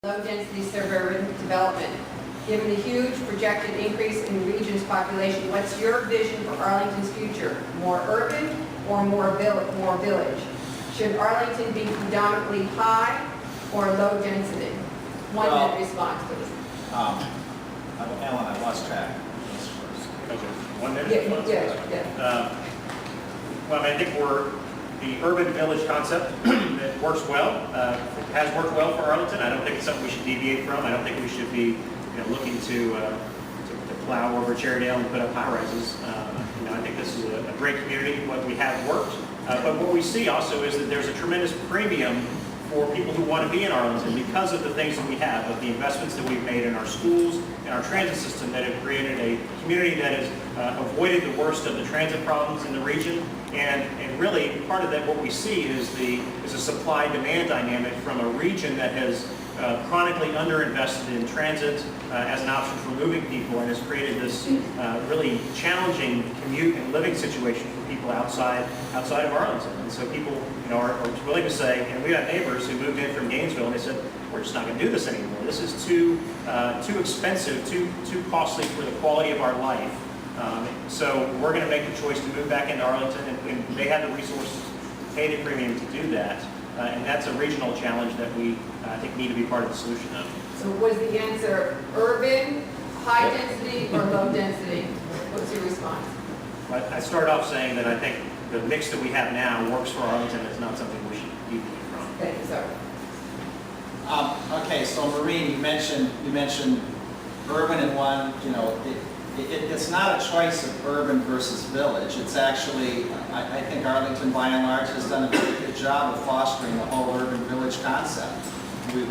Low-density suburban development. Given the huge projected increase in the region's population, what's your vision for Arlington's future? More urban or more village? Should Arlington be predominantly high or low density? One minute response, please. Alan, I lost track. This first. Okay, 1 minute? Yeah. Well, I think the urban village concept that works well, has worked well for Arlington. I don't think it's something we should deviate from. I don't think we should be looking to plow over Cherrydale and put up high rises. I think this is a great community. What we have worked. But what we see also is that there's a tremendous premium for people who want to be in Arlington because of the things that we have, of the investments that we've made in our schools and our transit system that have created a community that has avoided the worst of the transit problems in the region. And really, part of that, what we see is a supply-demand dynamic from a region that has chronically underinvested in transit as an option for moving people, and has created this really challenging commute and living situation for people outside of Arlington. And so people are willing to say, and we have neighbors who moved in from Gainesville, and they said, we're just not going to do this anymore. This is too expensive, too costly for the quality of our life. So we're going to make the choice to move back into Arlington, and they have the resources to pay the premium to do that. And that's a regional challenge that we, I think, need to be part of the solution of. So was the answer urban, high density, or low density? What's your response? I started off saying that I think the mix that we have now works for Arlington. It's not something we should deviate from. Thank you, sir. Okay, so Maureen, you mentioned urban in one. It's not a choice of urban versus village. It's actually, I think Arlington by and large has done a very good job of fostering the whole urban village concept.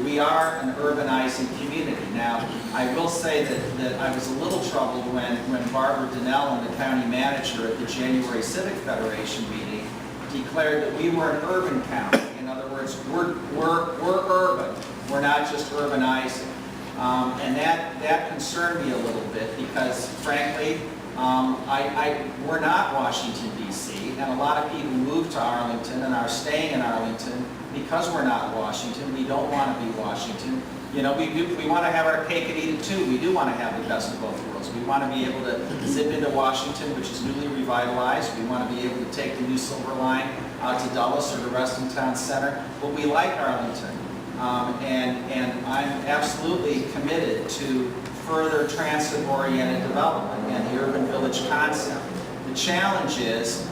We are an urbanizing community. Now, I will say that I was a little troubled when Barbara Donnell and the county manager at the January Civic Federation meeting declared that we were an urban county. In other words, we're urban. We're not just urbanizing. And that concerned me a little bit because, frankly, we're not Washington, D.C., and a lot of people move to Arlington and are staying in Arlington because we're not Washington. We don't want to be Washington. We want to have our cake and eat it too. We do want to have the best of both worlds. We want to be able to zip into Washington, which is newly revitalized. We want to be able to take the new Silver Line out to Dulles or the Reston Town Center. But we like Arlington. And I'm absolutely committed to further transit-oriented development and the urban village concept. The challenge is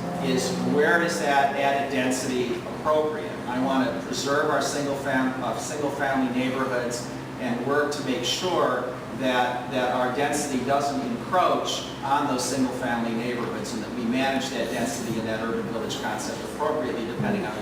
where is that added density appropriate? I want to preserve our single-family neighborhoods and work to make sure that our density doesn't encroach on those single-family neighborhoods and that we manage that density in that urban village concept appropriately depending on